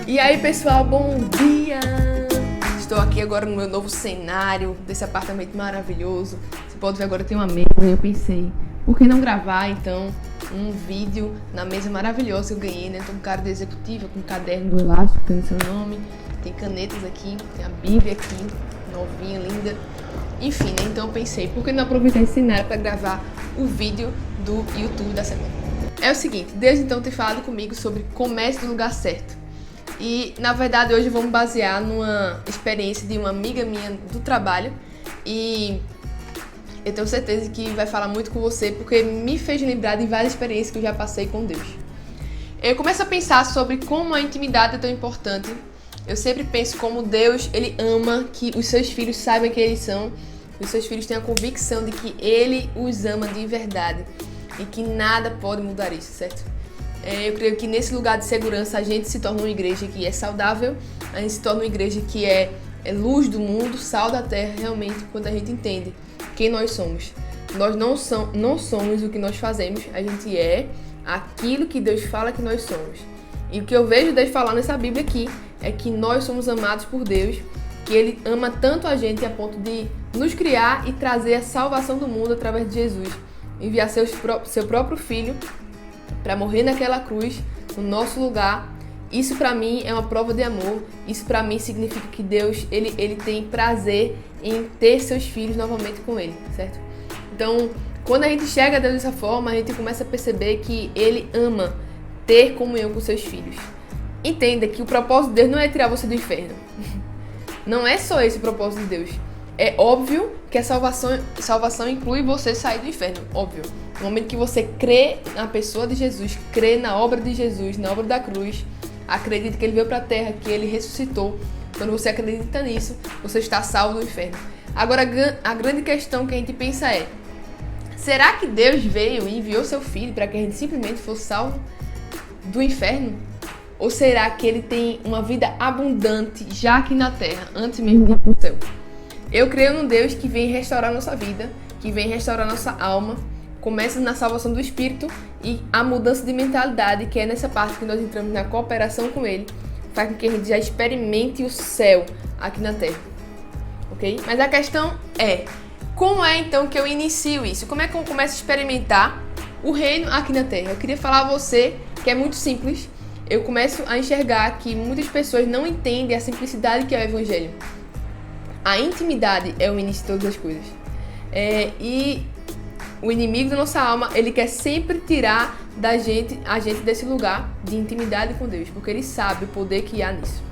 E aí pessoal, bom dia! Estou aqui agora no meu novo cenário desse apartamento maravilhoso. Você pode ver agora tem uma mesa e eu pensei, por que não gravar então um vídeo na mesa maravilhosa que eu ganhei, né? Tem um cara de executiva com um caderno do elástico, tem seu nome, tem canetas aqui, tem a Bíblia aqui, novinha, linda. Enfim, né? Então eu pensei, por que não aproveitar esse cenário para gravar o vídeo do YouTube da semana? É o seguinte, Deus então tem falado comigo sobre comece no lugar certo. E, na verdade, hoje eu vou me basear numa experiência de uma amiga minha do trabalho. E eu tenho certeza que vai falar muito com você, porque me fez lembrar de várias experiências que eu já passei com Deus. Eu começo a pensar sobre como a intimidade é tão importante. Eu sempre penso como Deus, Ele ama que os seus filhos saibam quem eles são. Os seus filhos tenham a convicção de que Ele os ama de verdade. E que nada pode mudar isso, certo? Eu creio que nesse lugar de segurança a gente se torna uma igreja que é saudável, a gente se torna uma igreja que é luz do mundo, sal da terra, realmente, quando a gente entende quem nós somos. Nós não somos o que nós fazemos, a gente é aquilo que Deus fala que nós somos. E o que eu vejo Deus falar nessa Bíblia aqui é que nós somos amados por Deus, que Ele ama tanto a gente a ponto de nos criar e trazer a salvação do mundo através de Jesus. Enviar seu próprio Filho para morrer naquela cruz, no nosso lugar. Isso para mim é uma prova de amor. Isso para mim significa que Deus, ele tem prazer em ter seus filhos novamente com Ele, certo? Então, quando a gente enxerga a Deus dessa forma, a gente começa a perceber que Ele ama ter comunhão com seus filhos. Entenda que o propósito de Deus não é tirar você do inferno. Não é só esse o propósito de Deus. É óbvio que a salvação inclui você sair do inferno, óbvio. No momento que você crê na pessoa de Jesus, crê na obra de Jesus, na obra da cruz, acredita que Ele veio para a terra, que Ele ressuscitou. Quando você acredita nisso, você está salvo do inferno. Agora, a grande questão que a gente pensa é, será que Deus veio e enviou seu Filho para que a gente simplesmente fosse salvo do inferno? Ou será que Ele tem uma vida abundante já aqui na terra, antes mesmo de ir para o céu? Eu creio num Deus que vem restaurar nossa vida, que vem restaurar nossa alma, começa na salvação do Espírito e a mudança de mentalidade, que é nessa parte que nós entramos na cooperação com Ele, faz com que a gente já experimente o céu aqui na Terra, ok? Mas a questão é, como é então que eu inicio isso? Como é que eu começo a experimentar o reino aqui na Terra? Eu queria falar a você que é muito simples. Eu começo a enxergar que muitas pessoas não entendem a simplicidade que é o Evangelho. A intimidade é o início de todas as coisas. E o inimigo da nossa alma, ele quer sempre tirar a gente desse lugar de intimidade com Deus, porque ele sabe o poder que há nisso.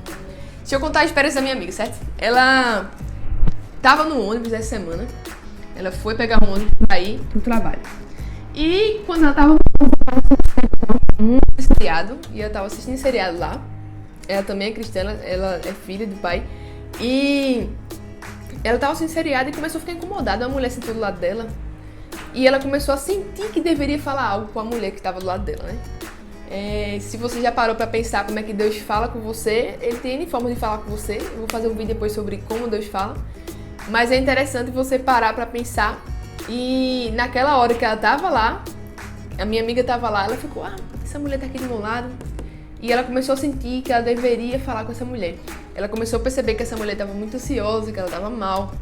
Deixa eu contar a experiência da minha amiga, certo? Ela estava no ônibus essa semana, ela foi pegar um ônibus para ir pro trabalho. E quando ela estava no seriado, e ela estava assistindo seriado lá, ela também é cristã, ela é filha do pai, e ela estava assistindo seriado e começou a ficar incomodada, uma mulher sentou do lado dela. E ela começou a sentir que deveria falar algo com a mulher que estava do lado dela, né? Se você já parou para pensar como é que Deus fala com você, Ele tem N formas de falar com você. Eu vou fazer um vídeo depois sobre como Deus fala. Mas é interessante você parar para pensar. E naquela hora que ela estava lá, a minha amiga estava lá, ela ficou, essa mulher tá aqui do meu lado. E ela começou a sentir que ela deveria falar com essa mulher. Ela começou a perceber que essa mulher estava muito ansiosa, que ela estava mal.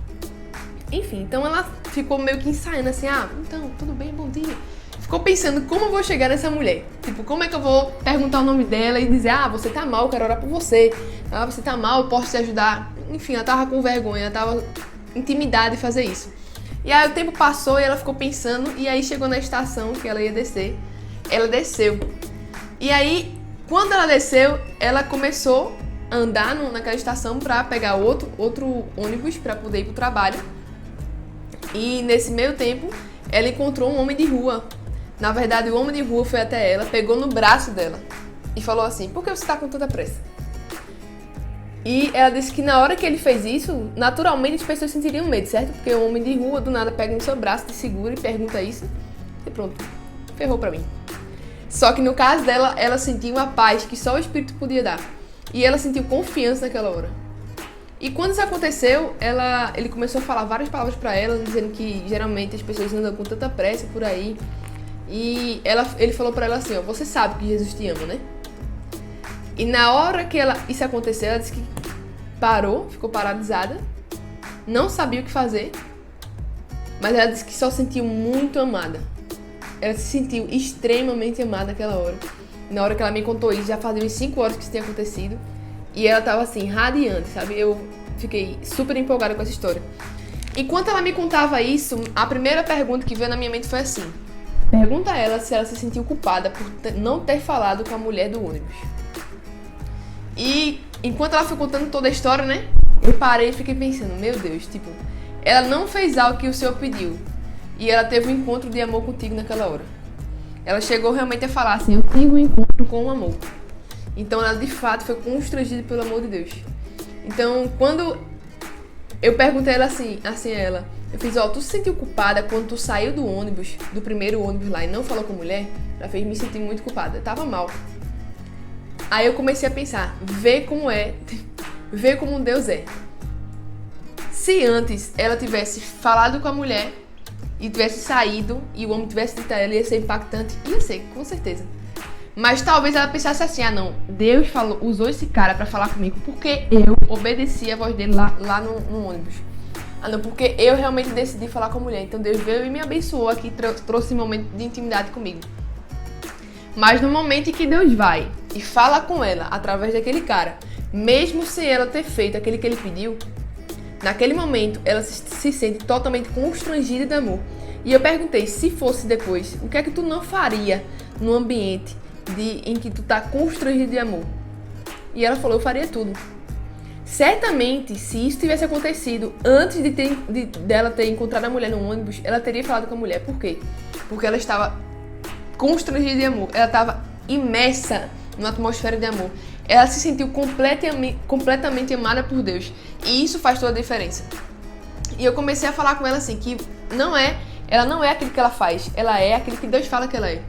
Enfim, então ela ficou meio que ensaiando assim, então, tudo bem, bom dia. Ficou pensando como eu vou chegar nessa mulher. Tipo, como é que eu vou perguntar o nome dela e dizer, você tá mal, eu quero orar por você. Você tá mal, eu posso te ajudar. Enfim, ela tava com vergonha, ela tava intimidada de fazer isso. E aí o tempo passou e ela ficou pensando, e aí chegou na estação que ela ia descer. Ela desceu. E aí, quando ela desceu, ela começou a andar naquela estação pra pegar outro ônibus pra poder ir pro trabalho. E nesse meio tempo, ela encontrou um homem de rua. Na verdade, o homem de rua foi até ela, pegou no braço dela e falou assim, por que você está com tanta pressa? E ela disse que na hora que ele fez isso, naturalmente as pessoas sentiriam medo, certo? Porque o homem de rua, do nada, pega no seu braço, te segura e pergunta isso. E pronto, ferrou pra mim. Só que no caso dela, ela sentiu uma paz que só o Espírito podia dar. E ela sentiu confiança naquela hora. E quando isso aconteceu, ele começou a falar várias palavras pra ela, dizendo que geralmente as pessoas andam com tanta pressa por aí. E ele falou pra ela assim, você sabe que Jesus te ama, né? E na hora que isso aconteceu, ela disse que parou, ficou paralisada, não sabia o que fazer, mas ela disse que só sentiu muito amada. Ela se sentiu extremamente amada naquela hora. Na hora que ela me contou isso, já fazia uns 5 horas que isso tinha acontecido. E ela tava assim, radiante, sabe? Eu fiquei super empolgada com essa história. Enquanto ela me contava isso, a primeira pergunta que veio na minha mente foi assim: pergunta a ela se ela se sentiu culpada por não ter falado com a mulher do ônibus. E enquanto ela foi contando toda a história, né? Eu parei e fiquei pensando, meu Deus, tipo, ela não fez algo que o Senhor pediu. E ela teve um encontro de amor contigo naquela hora. Ela chegou realmente a falar assim, eu tive um encontro com o amor. Então ela de fato foi constrangida pelo amor de Deus. Então quando eu perguntei ela assim a ela, eu fiz, tu se sentiu culpada quando tu saiu do ônibus, do primeiro ônibus lá e não falou com a mulher? Ela fez me sentir muito culpada, eu tava mal. Aí eu comecei a pensar, vê como Deus é. Se antes ela tivesse falado com a mulher e tivesse saído e o homem tivesse dito a ela, ia ser impactante, ia ser, com certeza. Mas talvez ela pensasse assim, não, Deus usou esse cara pra falar comigo porque eu obedeci a voz dele lá no ônibus. Não, porque eu realmente decidi falar com a mulher. Então Deus veio e me abençoou aqui, trouxe um momento de intimidade comigo. Mas no momento em que Deus vai e fala com ela através daquele cara, mesmo sem ela ter feito aquele que ele pediu, naquele momento ela se sente totalmente constrangida de amor. E eu perguntei, se fosse depois, o que é que tu não faria no ambiente em que tu tá constrangido de amor? E ela falou, eu faria tudo. Certamente, se isso tivesse acontecido antes dela ter encontrado a mulher no ônibus, ela teria falado com a mulher. Por quê? Porque ela estava constrangida de amor. Ela estava imersa numa atmosfera de amor. Ela se sentiu completamente amada por Deus. E isso faz toda a diferença. E eu comecei a falar com ela assim, que ela não é aquilo que ela faz. Ela é aquilo que Deus fala que ela é.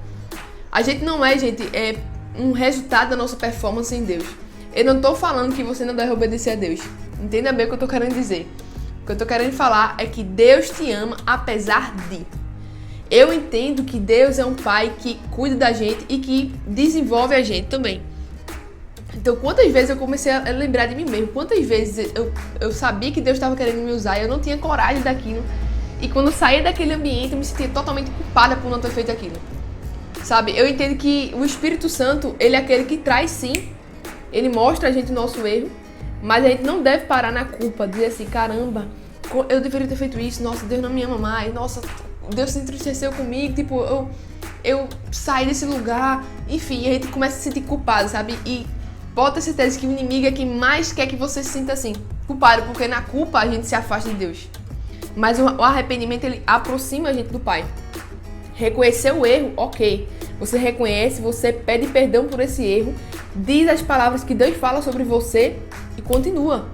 A gente não é, é um resultado da nossa performance em Deus. Eu não tô falando que você não deve obedecer a Deus. Entenda bem o que eu tô querendo dizer. O que eu tô querendo falar é que Deus te ama apesar de. Eu entendo que Deus é um pai que cuida da gente e que desenvolve a gente também. Então, quantas vezes eu comecei a lembrar de mim mesmo? Quantas vezes eu sabia que Deus estava querendo me usar e eu não tinha coragem daquilo. E quando eu saía daquele ambiente, eu me sentia totalmente culpada por não ter feito aquilo. Sabe? Eu entendo que o Espírito Santo, ele é aquele que traz sim. Ele mostra a gente o nosso erro, mas a gente não deve parar na culpa, dizer assim, caramba, eu deveria ter feito isso, nossa, Deus não me ama mais, nossa, Deus se entristeceu comigo, tipo, eu saí desse lugar, enfim, a gente começa a se sentir culpado, sabe? E pode ter certeza que o inimigo é quem mais quer que você se sinta assim, culpado, porque na culpa a gente se afasta de Deus. Mas o arrependimento, ele aproxima a gente do Pai. Reconhecer o erro, ok. Você reconhece, você pede perdão por esse erro, diz as palavras que Deus fala sobre você e continua.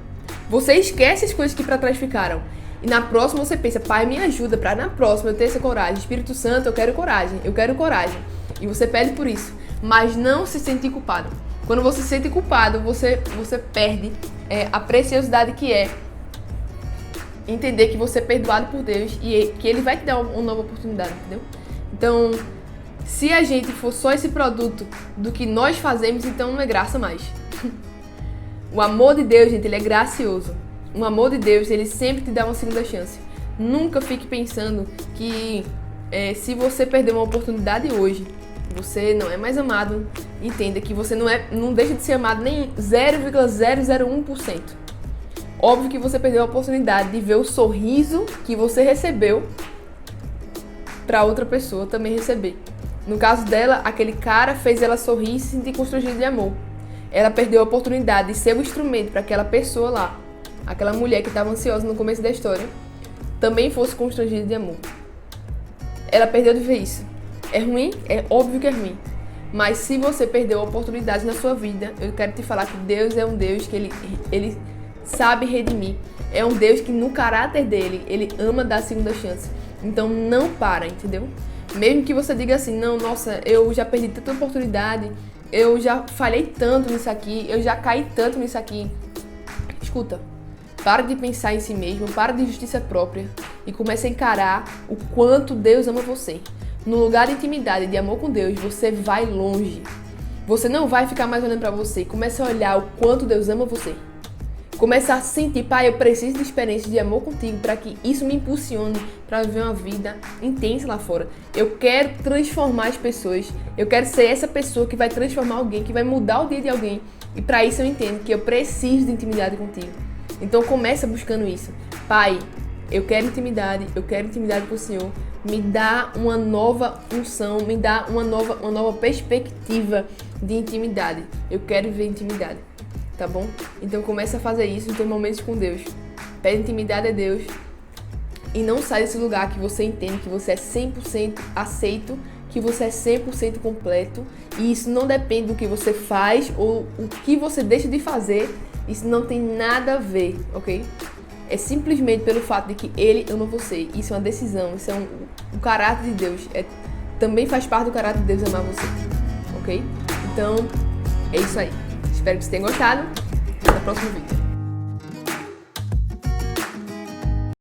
Você esquece as coisas que para trás ficaram. E na próxima você pensa, Pai, me ajuda para na próxima eu ter essa coragem. Espírito Santo, eu quero coragem. E você pede por isso. Mas não se sentir culpado. Quando você se sente culpado, você perde a preciosidade que é entender que você é perdoado por Deus e que Ele vai te dar uma nova oportunidade, entendeu? Então, se a gente for só esse produto do que nós fazemos, então não é graça mais. O amor de Deus, gente, ele é gracioso. O amor de Deus, ele sempre te dá uma segunda chance. Nunca fique pensando que se você perder uma oportunidade hoje, você não é mais amado. Entenda que você não deixa de ser amado nem 0,001%. Óbvio que você perdeu a oportunidade de ver o sorriso que você recebeu para outra pessoa também receber. No caso dela, aquele cara fez ela sorrir e se sentir constrangida de amor. Ela perdeu a oportunidade de ser o instrumento para aquela pessoa lá, aquela mulher que estava ansiosa no começo da história, também fosse constrangida de amor. Ela perdeu de ver isso. É ruim? É óbvio que é ruim. Mas se você perdeu a oportunidade na sua vida, eu quero te falar que Deus é um Deus que ele sabe redimir. É um Deus que no caráter dele, ele ama dar a segunda chance. Então não para, entendeu? Mesmo que você diga assim, não, nossa, eu já perdi tanta oportunidade, eu já falhei tanto nisso aqui, eu já caí tanto nisso aqui. Escuta, para de pensar em si mesmo, para de justiça própria e comece a encarar o quanto Deus ama você. No lugar de intimidade, de amor com Deus, você vai longe. Você não vai ficar mais olhando pra você. Começa a olhar o quanto Deus ama você. Começa a sentir, pai, eu preciso de experiência de amor contigo para que isso me impulsione para viver uma vida intensa lá fora. Eu quero transformar as pessoas. Eu quero ser essa pessoa que vai transformar alguém, que vai mudar o dia de alguém. E para isso eu entendo que eu preciso de intimidade contigo. Então começa buscando isso. Pai, eu quero intimidade com o Senhor. Me dá uma nova unção, me dá uma nova perspectiva de intimidade. Eu quero viver intimidade. Tá bom? Então começa a fazer isso em teus momentos com Deus. Pede intimidade a Deus e não sai desse lugar que você entende que você é 100% aceito, que você é 100% completo, e isso não depende do que você faz ou o que você deixa de fazer. Isso não tem nada a ver, ok? É simplesmente pelo fato de que Ele ama você. Isso é uma decisão, isso é o caráter de Deus. Também faz parte do caráter de Deus amar você, ok? Então, é isso aí. Espero que você tenha gostado. Até o próximo vídeo.